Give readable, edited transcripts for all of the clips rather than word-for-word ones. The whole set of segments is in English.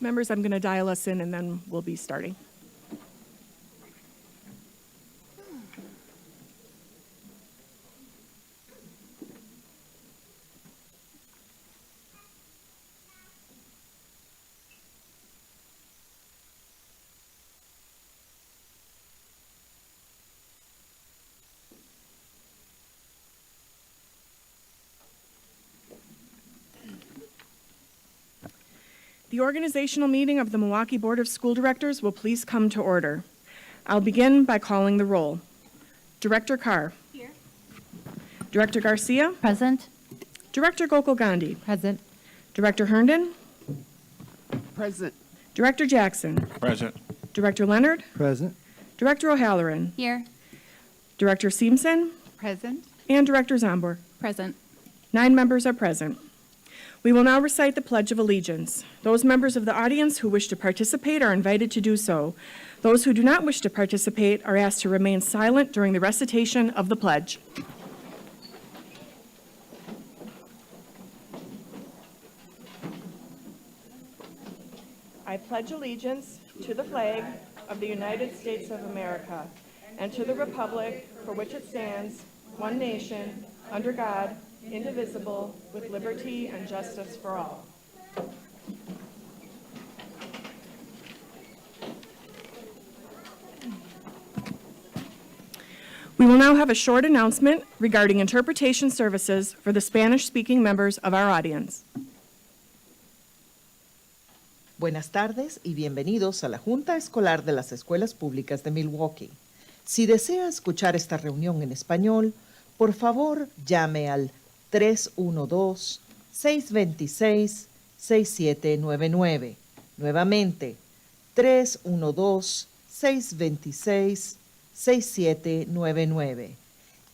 Members, I'm going to dial us in and then we'll be starting. The organizational meeting of the Milwaukee Board of School Directors will please come to order. I'll begin by calling the roll. Director Carr. Here. Director Garcia. Present. Director Gokul Gandhi. Present. Director Herndon. Present. Director Jackson. Present. Director Leonard. Present. Director O'Halloran. Here. Director Seamson. Present. And Director Zombor. Present. 9 members are present. We will now recite the Pledge of Allegiance. Those members of the audience who wish to participate are invited to do so. Those who do not wish to participate are asked to remain silent during the recitation of the pledge. I pledge allegiance to the flag of the United States of America and to the republic for which it stands, one nation, under God, indivisible, with liberty and justice for all. We will now have a short announcement regarding interpretation services for the Spanish-speaking members of our audience. Buenas tardes y bienvenidos a la Junta Escolar de las Escuelas Públicas de Milwaukee. Si desea escuchar esta reunión en español, por favor llame al 312-626-6799. Nuevamente, 312-626-6799.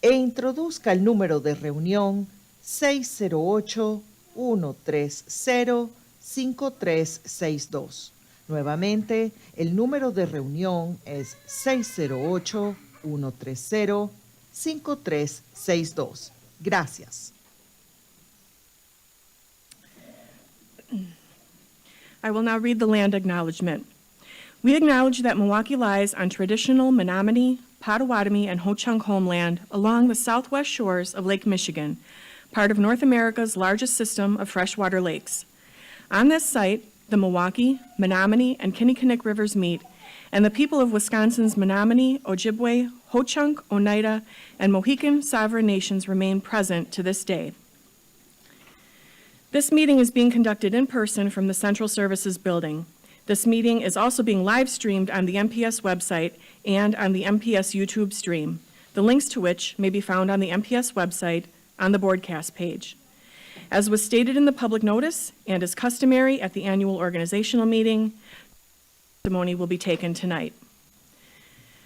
E introduzca el número de reunión 608-130-5362. Nuevamente, el número de reunión es 608-130-5362. Gracias. I will now read the land acknowledgement. We acknowledge that Milwaukee lies on traditional Menominee, Potawatomi, and Ho-Chunk homeland along the southwest shores of Lake Michigan, part of North America's largest system of freshwater lakes. On this site, the Milwaukee, Menominee, and Kinnickinnick rivers meet, and the people of Wisconsin's Menominee, Ojibwe, Ho-Chunk, Oneida, and Mohican sovereign nations remain present to this day. This meeting is being conducted in person from the Central Services Building. This meeting is also being live streamed on the MPS website and on the MPS YouTube stream, the links to which may be found on the MPS website on the broadcast page. As was stated in the public notice and is customary at the annual organizational meeting, testimony will be taken tonight.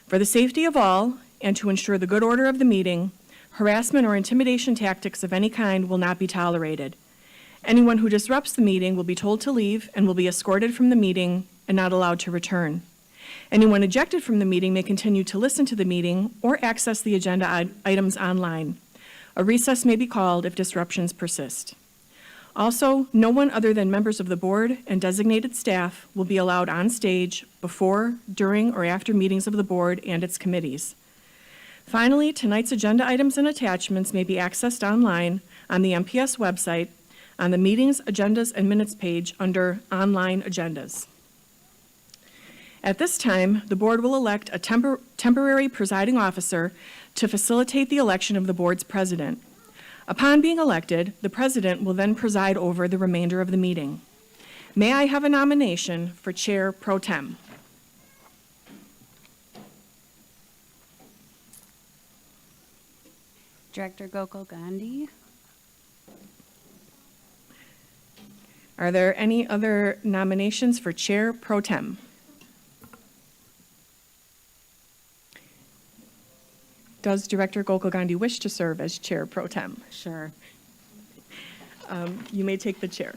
For the safety of all and to ensure the good order of the meeting, harassment or intimidation tactics of any kind will not be tolerated. Anyone who disrupts the meeting will be told to leave and will be escorted from the meeting and not allowed to return. Anyone ejected from the meeting may continue to listen to the meeting or access the agenda items online. A recess may be called if disruptions persist. Also, no one other than members of the board and designated staff will be allowed on stage before, during, or after meetings of the board and its committees. Finally, tonight's agenda items and attachments may be accessed online on the MPS website on the Meetings, Agendas, and Minutes page under Online Agendas. At this time, the board will elect a temporary presiding officer to facilitate the election of the board's president. Upon being elected, the president will then preside over the remainder of the meeting. May I have a nomination for Chair Pro Tem? Director Gokul Gandhi. Are there any other nominations for Chair Pro Tem? Does Director Gokul Gandhi wish to serve as Chair Pro Tem? Sure. You may take the chair.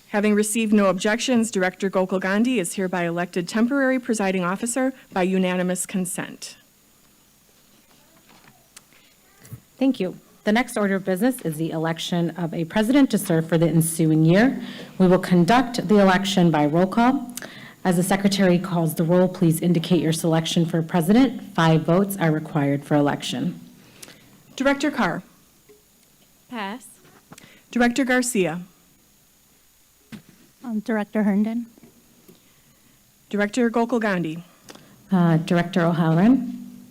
Having received no objections, Director Gokul Gandhi is hereby elected temporary presiding officer by unanimous consent. Thank you. The next order of business is the election of a president to serve for the ensuing year. We will conduct the election by roll call. As the secretary calls the roll, please indicate your selection for president. 5 votes are required for election. Director Carr. Pass. Director Garcia. Director Herndon. Director Gokul Gandhi. Director O'Halloran.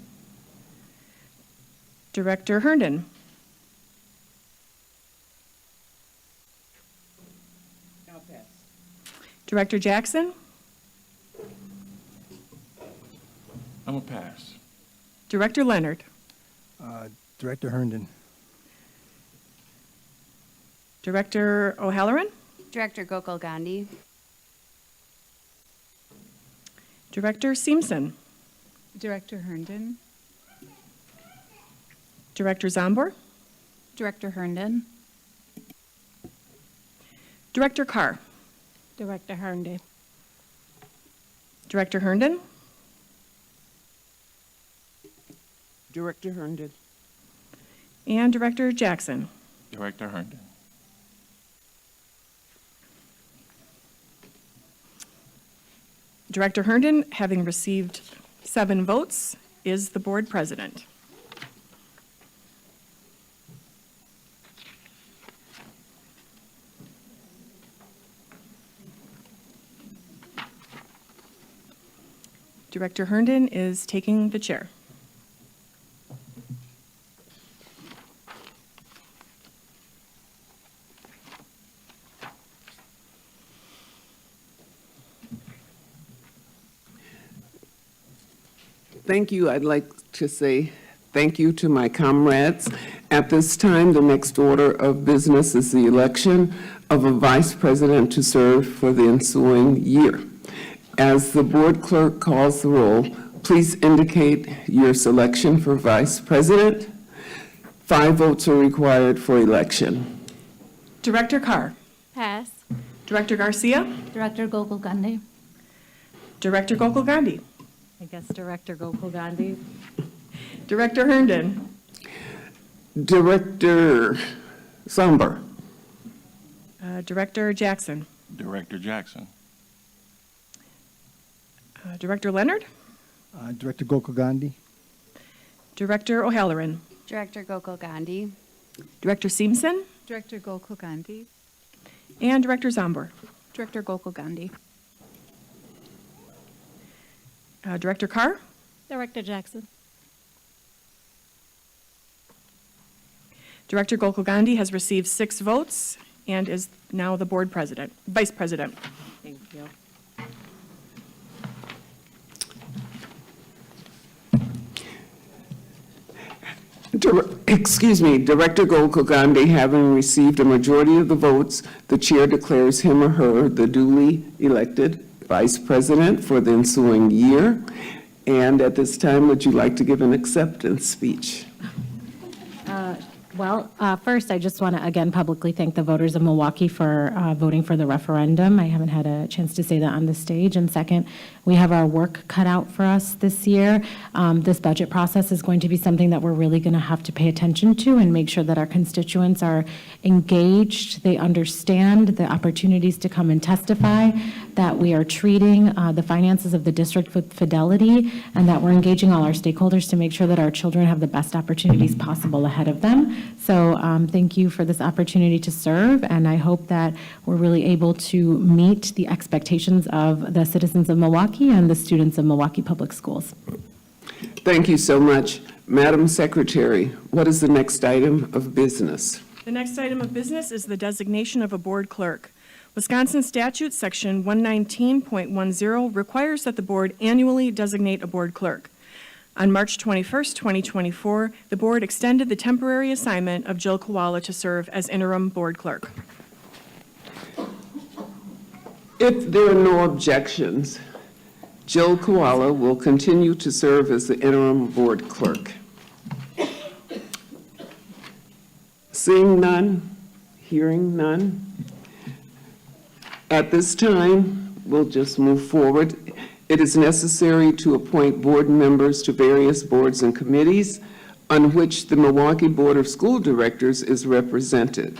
Director Herndon. Director Jackson. I'm a pass. Director Leonard. Director Herndon. Director O'Halloran. Director Gokul Gandhi. Director Simpson. Director Herndon. Director Zombor. Director Herndon. Director Carr. Director Herndon. Director Herndon. Director Herndon. And Director Jackson. Director Herndon. Director Herndon, having received 7 votes, is the board president. Director Herndon is taking the chair. Thank you. I'd like to say thank you to my comrades. At this time, the next order of business is the election of a vice president to serve for the ensuing year. As the board clerk calls the roll, please indicate your selection for vice president. 5 votes are required for election. Director Carr. Pass. Director Garcia. Director Gokul Gandhi. Director Gokul Gandhi. I guess Director Gokul Gandhi. Director Herndon. Director Somber. Director Jackson. Director Jackson. Director Leonard. Director Gokul Gandhi. Director O'Halloran. Director Gokul Gandhi. Director Simpson. Director Gokul Gandhi. And Director Zombor. Director Gokul Gandhi. Director Carr. Director Jackson. Director Gokul Gandhi has received 6 votes and is now the board president, vice president. Thank you. Director Gokul Gandhi, having received a majority of the votes, the chair declares him or her the duly elected vice president for the ensuing year. And at this time, would you like to give an acceptance speech? First, I just want to again publicly thank the voters of Milwaukee for voting for the referendum. I haven't had a chance to say that on the stage. And second, we have our work cut out for us this year. This budget process is going to be something that we're really going to have to pay attention to and make sure that our constituents are engaged, they understand the opportunities to come and testify, that we are treating the finances of the district with fidelity, and that we're engaging all our stakeholders to make sure that our children have the best opportunities possible ahead of them. So thank you for this opportunity to serve, and I hope that we're really able to meet the expectations of the citizens of Milwaukee and the students of Milwaukee Public Schools. Thank you so much. Madam Secretary, what is the next item of business? The next item of business is the designation of a board clerk. Wisconsin Statute, Section 119.10, requires that the board annually designate a board clerk. On March 21st, 2024, the board extended the temporary assignment of Jill Koala to serve as interim board clerk. If there are no objections, Jill Koala will continue to serve as the interim board clerk. Seeing none, hearing none, at this time, we'll just move forward. It is necessary to appoint board members to various boards and committees. on which the Milwaukee Board of School Directors is represented.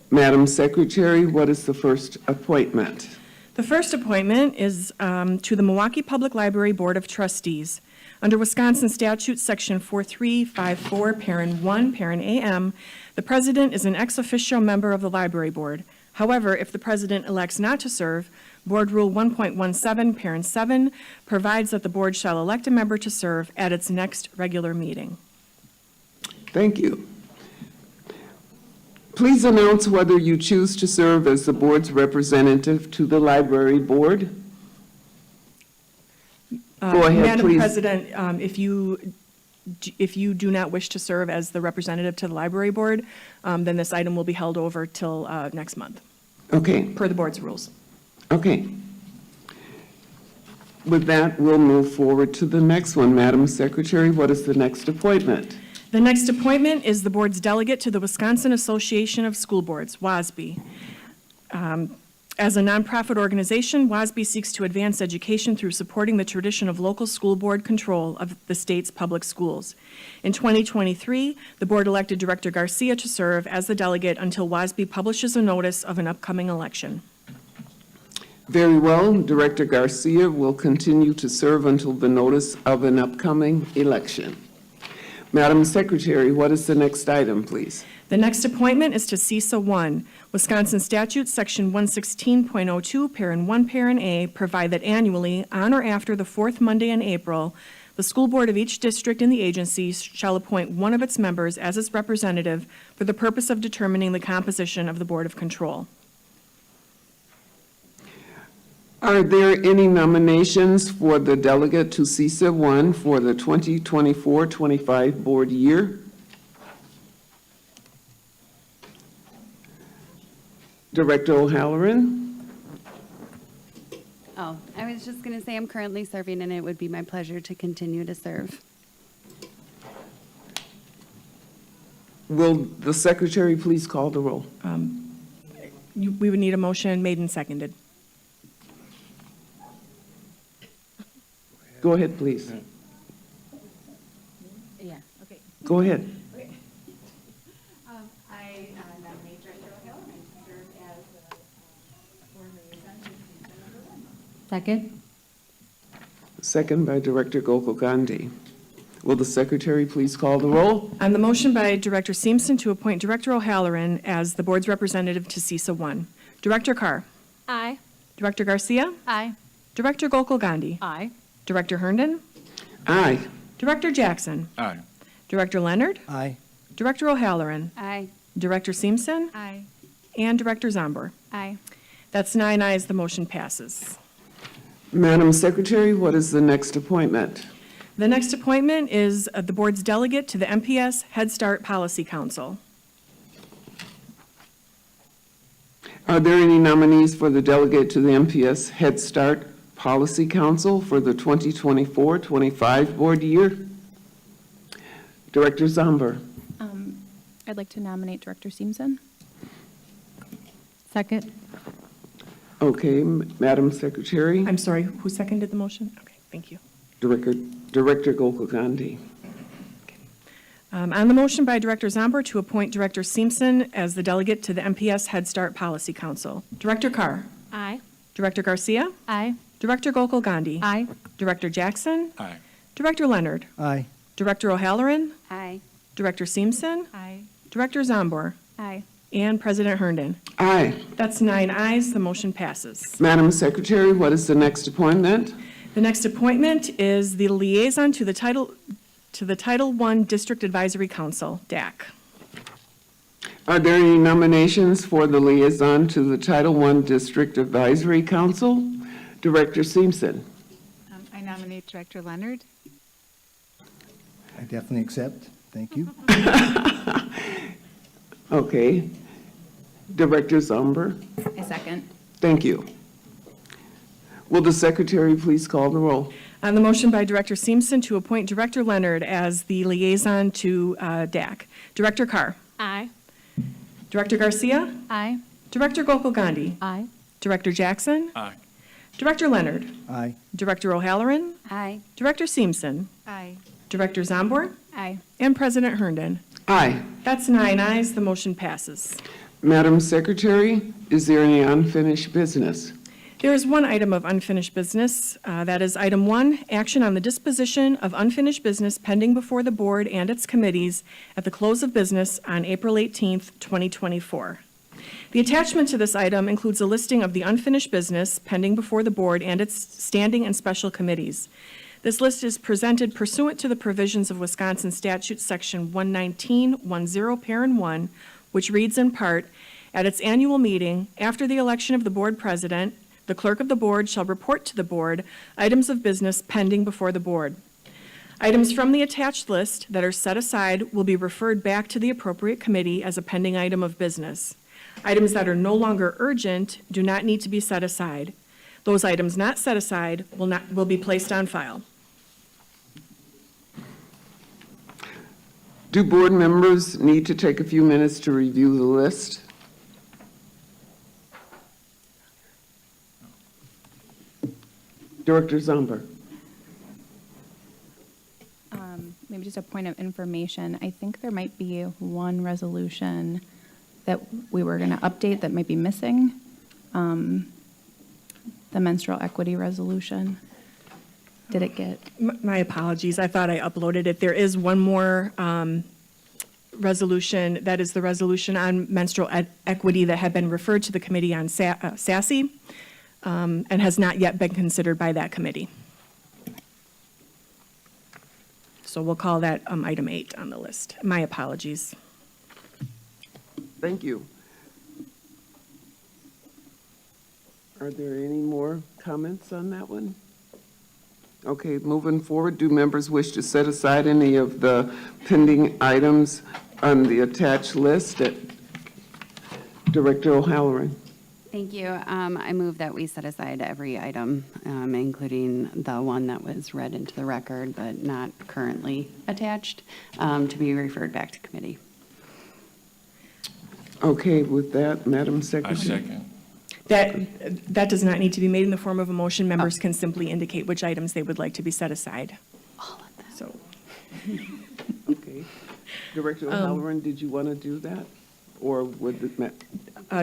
Madam Secretary, what is the first appointment? The first appointment is to the Milwaukee Public Library Board of Trustees. Under Wisconsin Statute, Section 4354, Parent 1, Parent AM, the president is an ex officio member of the library board. However, if the president elects not to serve, Board Rule 1.17, Parent 7, provides that the board shall elect a member to serve at its next regular meeting. Thank you. Please announce whether you choose to serve as the board's representative to the library board. Go ahead, Madam please. President, if you do not wish to serve as the representative to the library board, then this item will be held over till next month, Okay, per the board's rules. okay. With that, we'll move forward to the next one. Madam Secretary, what is the next appointment? The next appointment is the board's delegate to the Wisconsin Association of School Boards, WASB. As a nonprofit organization, WASB seeks to advance education through supporting the tradition of local school board control of the state's public schools. In 2023, the board elected Director Garcia to serve as the delegate until WASB publishes a notice of an upcoming election. Very well, Director Garcia will continue to serve until the notice of an upcoming election. Madam Secretary, what is the next item, please? The next appointment is to CISA 1. Wisconsin Statute, Section 116.02, Parent 1, Parent A, provide that annually, on or after the fourth Monday in April, the school board of each district in the agency shall appoint one of its members as its representative for the purpose of determining the composition of the Board of Control. Are there any nominations for the delegate to CISA 1 for the 2024-25 board year? Director O'Halloran? Oh, I was just going to say I'm currently serving, and it would be my pleasure to continue to serve. Will the secretary please call the roll? We would need a motion made and seconded. Go ahead, please. Yeah, okay. Go ahead. I nominate Director O'Halloran to serve as board liaison to CISA number 1. Second? Second by Director Gokul Gandhi. Will the secretary please call the roll? On the motion by Director Seamson to appoint Director O'Halloran as the board's representative to CISA 1. Director Carr. Aye. Director Garcia. Aye. Director Gokul Gandhi. Aye. Director Herndon. Aye. Director Jackson. Aye. Director Leonard. Aye. Director O'Halloran. Aye. Director Seamson. Aye. And Director Zombor. Aye. That's 9 ayes, the motion passes. Madam Secretary, what is the next appointment? The next appointment is the board's delegate to the MPS Head Start Policy Council. Are there any nominees for the delegate to the MPS Head Start Policy Council for the 2024-25 board year? Director Zombor. I'd like to nominate Director Seamson. Second? Okay, Madam Secretary. I'm sorry, who seconded the motion? Okay, thank you. Director Gokul Gandhi. On the motion by Director Zombor to appoint Director Seamson as the delegate to the MPS Head Start Policy Council. Director Carr. Aye. Director Garcia. Aye. Director Gokul Gandhi. Aye. Director Jackson. Aye. Director Leonard. Aye. Director O'Halloran. Aye. Director Seamson. Aye. Director Zombor. Aye. And President Herndon. Aye. That's 9 ayes, the motion passes. Madam Secretary, what is the next appointment? The next appointment is the liaison to the Title I District Advisory Council, DAC. Are there any nominations for the liaison to the Title I District Advisory Council? Director Seamson. I nominate Director Leonard. I definitely accept. Thank you. Okay. Director Zombor. A second. Thank you. Will the secretary please call the roll? On the motion by Director Seamson to appoint Director Leonard as the liaison to DAC. Director Carr. Aye. Director Garcia. Aye. Director Gokul Gandhi. Aye. Director Jackson. Aye. Director Leonard. Aye. Director O'Halloran. Aye. Director Seamson. Aye. Director Zombor. Aye. And President Herndon. Aye. That's 9 ayes, the motion passes. Madam Secretary, is there any unfinished business? There is one item of unfinished business. That is item 1, action on the disposition of unfinished business pending before the board and its committees at the close of business on April 18th, 2024. The attachment to this item includes a listing of the unfinished business pending before the board and its standing and special committees. This list is presented pursuant to the provisions of Wisconsin Statute Section 119.10, Parent 1, which reads in part, "At its annual meeting, after the election of the board president, the clerk of the board shall report to the board items of business pending before the board. Items from the attached list that are set aside will be referred back to the appropriate committee as a pending item of business. Items that are no longer urgent do not need to be set aside. Those items not set aside will be placed on file." Do board members need to take a few minutes to review the list? Director Zomber. Maybe just a point of information. I think there might be one resolution that we were going to update that might be missing. The menstrual equity resolution. Did it get? My apologies, I thought I uploaded it. There is one more resolution, that is the resolution on menstrual equity that had been referred to the committee on SASE and has not yet been considered by that committee. So we'll call that item 8 on the list. My apologies. Thank you. Are there any more comments on that one? Okay, moving forward, do members wish to set aside any of the pending items on the attached list? Director O'Halloran. Thank you. I move that we set aside every item, including the one that was read into the record but not currently attached, to be referred back to committee. Okay, with that, Madam I Secretary. second. That does not need to be made in the form of a motion. Members can simply indicate which items they would like to be set aside. All of them. So, Okay. Director O'Halloran, did you want to do that? Or would the,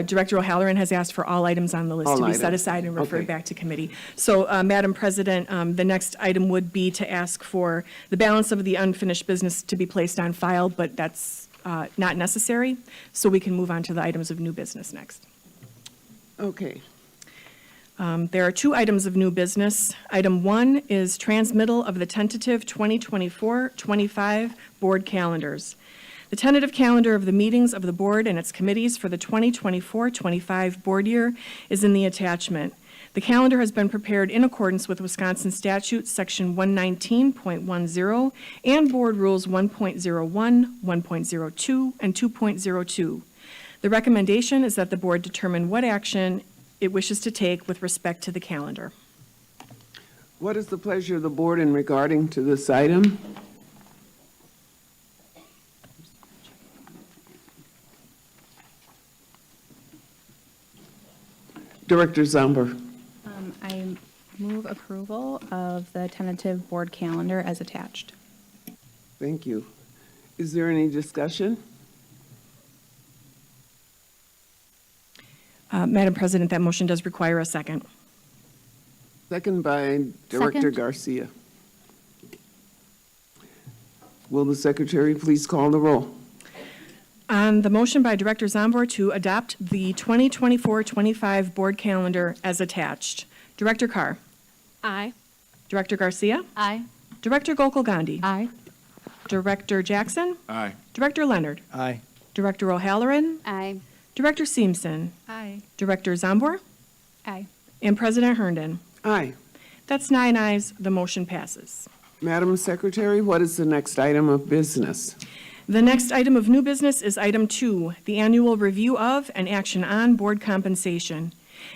Director O'Halloran has asked for all items on the list All to be set items. aside and referred Okay. back to committee. So, Madam President, the next item would be to ask for the balance of the unfinished business to be placed on file, but that's not necessary, so we can move on to the items of new business next. okay. There are 2 items of new business. Item 1 is transmittal of the tentative 2024-25 board calendars. The tentative calendar of the meetings of the board and its committees for the 2024-25 board year is in the attachment. The calendar has been prepared in accordance with Wisconsin Statute Section 119.10 and Board Rules 1.01, 1.02, and 2.02. The recommendation is that the board determine what action it wishes to take with respect to the calendar. What is the pleasure of the board in regarding to this item? Director Zomber. I move approval of the tentative board calendar as attached. Thank you. Is there any discussion? Madam President, that motion does require a second. Second by Director Second. Garcia. Will the secretary please call the roll? On the motion by Director Zomber to adopt the 2024-25 board calendar as attached, Director Carr. Aye. Director Garcia. Aye. Director Gokul Gandhi. Aye. Director Jackson. Aye. Director Leonard. Aye. Director O'Halloran. Aye. Director Seamson. Aye. Director Zombor. Aye. And President Herndon. Aye. That's 9 ayes, the motion passes. Madam Secretary, what is the next item of business? The next item of new business is item 2, the annual review of and action on board compensation.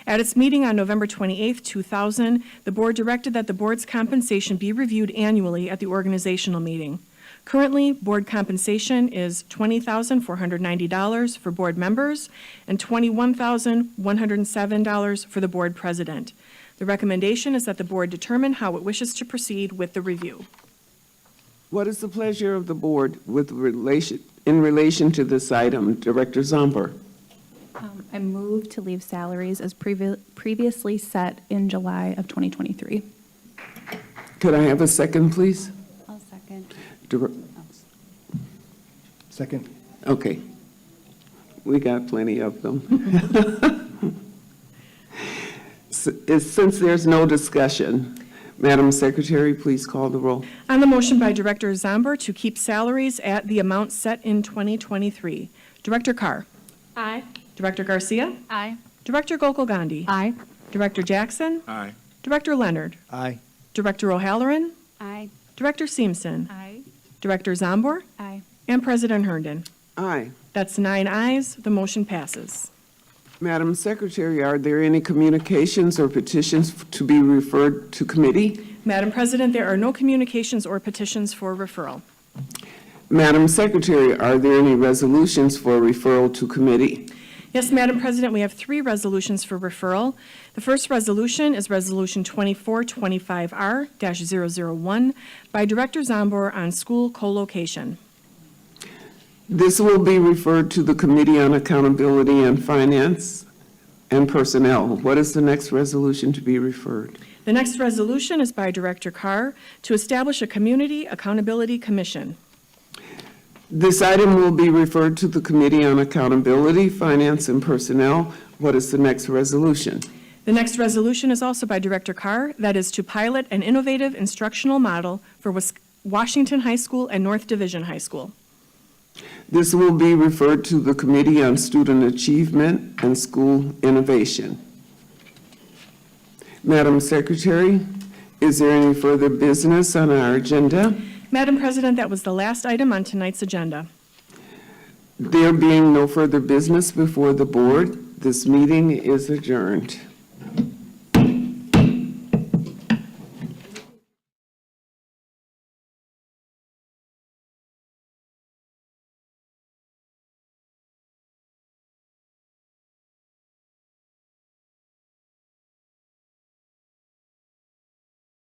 At its meeting on November 28, 2000, the board directed that the board's compensation be reviewed annually at the organizational meeting. Currently, board compensation is $20,490 for board members and $21,107 for the board president. The recommendation is that the board determine how it wishes to proceed with the review. What is the pleasure of the board in relation to this item? Director Zomber? I move to leave salaries as previously set in July of 2023. Could I have a second, please? I'll second. Second. Okay. We got plenty of them. Since there's no discussion, Madam Secretary, please call the roll. On the motion by Director Zomber to keep salaries at the amount set in 2023, Director Carr. Aye. Director Garcia. Aye. Director Gokul Gandhi. Aye. Director Jackson. Aye. Director Leonard. Aye. Director O'Halloran. Aye. Director Seamson. Aye. Director Zombor. Aye. And President Herndon. Aye. That's 9 ayes. The motion passes. Madam Secretary, are there any communications or petitions to be referred to committee? Madam President, there are no communications or petitions for referral. Madam Secretary, are there any resolutions for referral to committee? Yes, Madam President, we have 3 resolutions for referral. The first resolution is Resolution 2425R-001 by Director Zombor on school co-location. This will be referred to the Committee on Accountability and Finance and Personnel. What is the next resolution to be referred? The next resolution is by Director Carr to establish a Community Accountability Commission. This item will be referred to the Committee on Accountability, Finance, and Personnel. What is the next resolution? The next resolution is also by Director Carr, that is to pilot an innovative instructional model for Washington High School and North Division High School. This will be referred to the Committee on Student Achievement and School Innovation. Madam Secretary, is there any further business on our agenda? Madam President, that was the last item on tonight's agenda. There being no further business before the board, this meeting is adjourned.